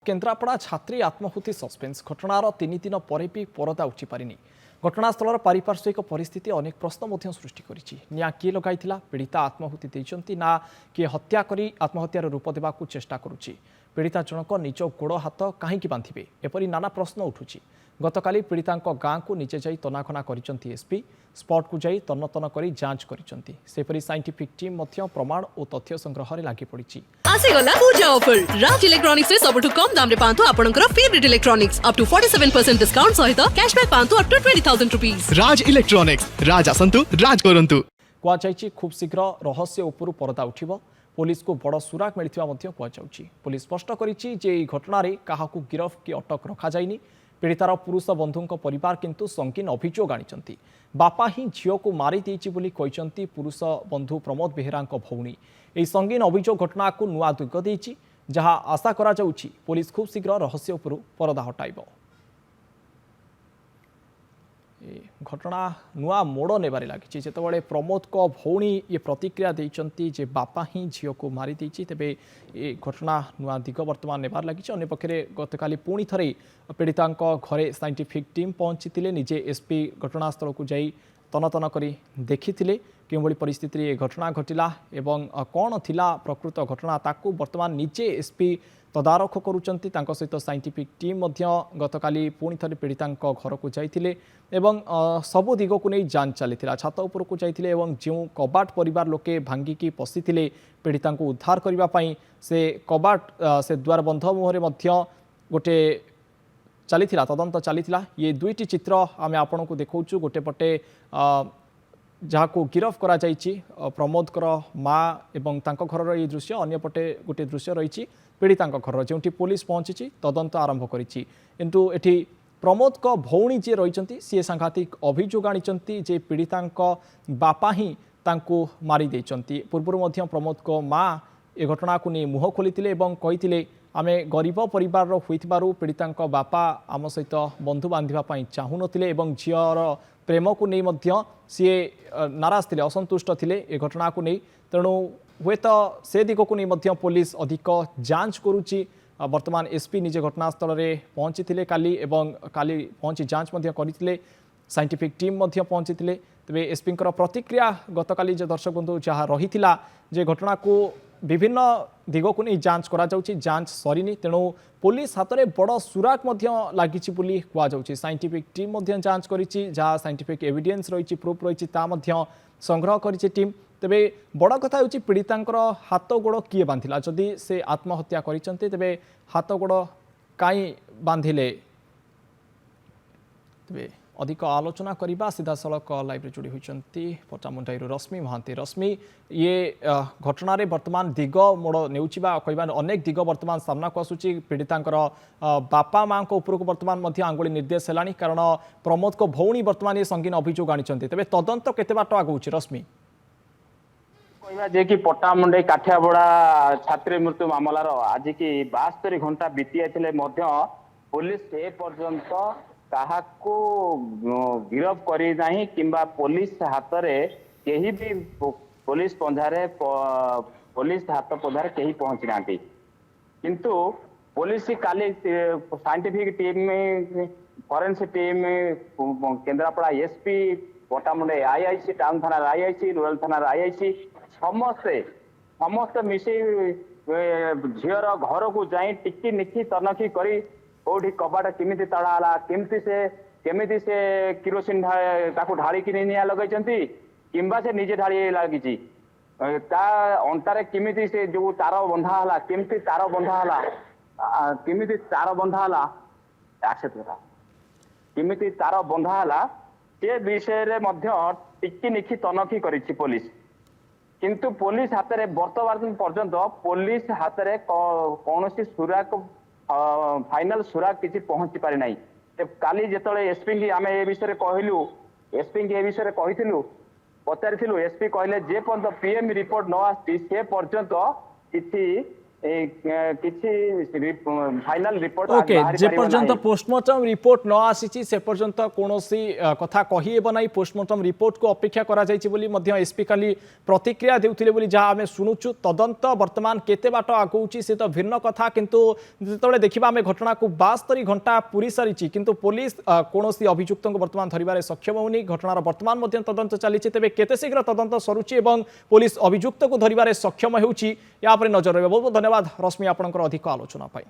Kendrapara छात्री आत्माहुति suspense घटनार 3 दिन पर भी परदा उठी पारिनी। घटनास्थल पारिपार्श्विक परिस्थिति अनेक प्रश्न सृष्टि करिछि। निया किए लगाइथिला, पीड़िता आत्माहुति देइछन्ति ना किए हत्या करी आत्महत्यार रूप देबाकू चेष्टा करुछि। पीड़िता जनक निज गोड़ हाथ काहींकि बांधिबे एपरि नाना प्रश्न उठुछि। गतकाली पीड़ितांक गाँ को निजे जाई तनाखना करिसंती एसपी। स्पॉट को जाई तन्न करी जांच करिसंती। सेपरि साइंटिफिक टीम मध्य प्रमाण और तथ्य संग्रह रे लागि पड़िछि। आसीगला पूजा ऑफर राज इलेक्ट्रॉनिक्स रे सबटु कम दाम रे पांतु आपनकर favourite electronics up to 47% discount सहित कैशबैक पांतु up to 20,000 rupees. Raj electronics Raj आसंतु राज करंतु। कुआ जायछि खूब शीघ्र रहस्य उपरु परदा उठिबो। पुलिस को बड़ सुराग मिलिथिबा मध्य कुआ जाउछि। पुलिस स्पष्ट करिछि जे एई घटना रे काहाकू गिरफ कि अटक रखा जाइनी। पीड़ितार पुरुष बंधुंक परिवार किंतु संकीन अभियोग आनिचंती। बापा ही झियो को मारी देइछि बोली कहिसंती पुरुष बंधु प्रमोद बेहेरांक भौणी। एई संगीन अभियोग घटना को नुआ दिग देइछि, जहां आशा करा जाउछि पुलिस खूब शीघ्र रहस्य उपरु परदा हटाइबो। घटना नुआ मोड़ नेबारे लागिछि जेतेबेले प्रमोद को भौणी ये प्रतिक्रिया देइचंती जे बापा ही झियो को मारी देइछि। तेबे ए घटना नुआ दिग वर्तमान नेबार लागिछि। अन्य पक्षरे गतकाली पुणी थरे पीड़ितांक घरे साइंटिफिक टीम पहुंचीथिले। निजे एसपी घटनास्थल को जाई तन करी देखिथिले केउभଳି परिस्थिति रे घटना घटिला एवं कौन थिला प्रकृत घटना ताकू वर्तमान निजे एसपी तदारख करुचंती। तांको सहित साइंटिफिक टीम मध्य गतकाली पुणी थरे पीड़ितांक घर को जाइथिले एवं सबु दिग को नहीं जांच चलीथिला। छात उपर को जाइथिले एवं जो कबाट परिवार लोके भांगिकी पशिथिले पीड़ितांको उद्धार करिबा पई से कबाट से द्वार बंध मुहरे मध्य गोटे चलीथिला तदंत चलीथिला। ये दुईटी चित्र आमे आपन को देखौछु। गोटे पटे जहाँ को गिरफ करा जाइछि प्रमोद कर माँ एवं तांको घरर ये दृश्य, अन्य पटे गोटे दृश्य रही पीड़ितांक घर जोंठी पुलिस पहुंची तदंत आरंभ करिछि। किंतु एठी प्रमोद को भौणी जे रहिचंती सी सांघातिक अभियोग आनिचंती जे पीड़ितांक बापा ही तांको मारी देइचंती। पूर्व मध्य प्रमोद को माँ ए घटना को नहीं मुह खोलिथिले एवं कहिथिले आमे गरीब परिवार होइथिबारु पीड़ितांक बापा आम सहित बंधु बांधिबा पई चाहू नथिले एवं झियर प्रेम को नहीं मध्य सी नाराज थिले, असंतुष्ट थिले ए घटना को नहीं। तेणु हुए तो से दिग को नहीं मध्य पुलिस अधिक जांच करुच्ची। वर्तमान एसपी निजे घटनास्थल रे पहुंची थिले काली एवं काली पहुंची जांच मध्य करिथिले। साइंटिफिक टीम मध्य पहुंची थिले। तबे एसपी प्रतिक्रिया गतकाली जे दर्शक बंधु जहाँ रही जे घटना को विभिन्न दिग को नहीं जांच करा जाउची, जांच सरीनी। तेणु पुलिस हाथ में बड़ सुराग मध्य लागिछि बोली कुआ जाउची। साइंटिफिक टीम मध्य जांच करिछि, जहाँ साइंटिफिक एविडेंस रही प्रूफ रही ता मध्य संग्रह करिछि टीम। तेबे बड़ कथा होछि पीड़ितांकर हाथ गोड़ किए बांधिला। जदि से आत्महत्या करिसंते तेबे हाथ गोड़ काई बांधिले। तेबे अधिक आलोचना करबा सीधा सड़क लाइव जोड़ी होती पटामुंडाई रश्मि महांती। रश्मि ये घटना रे वर्तमान दिग मोड़ नेउचिबा कहबा अनेक दिग वर्तमान सामना को आसुची। पीड़ितांकर बापा माँ को उपरको वर्तमान मध्य आंगुली निर्देश हेलानी, कारण प्रमोद को भौणी वर्तमान ये संगीन अभियोग आनिचंती। तेबे तदंत केते बाट आगुची रश्मि? कहबा जे कि पटामुंडाई काठियाबड़ा छात्री मृत्यु मामलार आज की 72 घंटा बीती आइथिले मध्य पुलिस ए पर्यंत काहाको गिरफ करी नाही किंबा पुलिस हाथ रे केही भी पुलिस पंजारे पुलिस हाथ पंजारे केही पहुंची नांती। किंतु पुलिस काली साइंटिफिक टीम में फॉरेंसिक टीम में Kendrapara SP Pattamundai IIC town थाना आईआईसी रूरल थाना आईआईसी समस्ते मिसे झीर घर को जाई टिकी निखी तनखी करी कोठी कबाट केमिति तड़ाला केमिति से किरोसिन ताकू ढाली कि निया लगैचंती किंबा से निजे ढाली लागिची ता अंतारे केमिति से जो तार बंधा हला केमिति तार बंधा हला केमिति तार बंधा हला एक्सेप्ट करा केमिति तार बंधा हला से विषय रे मध्य टिकी निखी तनखी करिछि पुलिस। किंतु पुलिस हाथ में वर्तमान पर्यंत पुलिस हाथ में कौन सुराग फाइनल सुराग किसी पहुंची पारि नाही। काली जेतले एसपी की आमे ए विषय कहलु एसपी की ए विषय कहिथिलु पचारिथिलु एसपी कहले जे पर्यंत पीएम रिपोर्ट न आसी से पर्यंत किसी କିଛି ଫାଇନାଲ ରିପୋର୍ଟ ओके जे पर्यंत पोस्टमार्टम रिपोर्ट न आसी से पर्यंत कौन कथा कही हेब ना पोस्टमार्टम रिपोर्ट को अपेक्षा करा जायछि बोली मध्य एसपी खाली प्रतिक्रिया देउथिले बोली जहाँ आम शुणुचु तदंत वर्तमान केते बाट आगौछि से तो भिन्न कथा किंतु जेतबेले देखिबा आम घटना को 72 घंटा पूरी सारी किंतु पुलिस कौन अभियुक्त को वर्तमान धरबार सक्षम होनी घटनार वर्तमान मध्य तदंत चली तेबे केते शीघ्र तदंत सरुछि एवं पुलिस अभियुक्त को धरबार सक्षम होउछि या पर नजर रहिबो। बहुत बहुत धन्यवाद रश्मि आपनकर अधिक आलोचना पाई।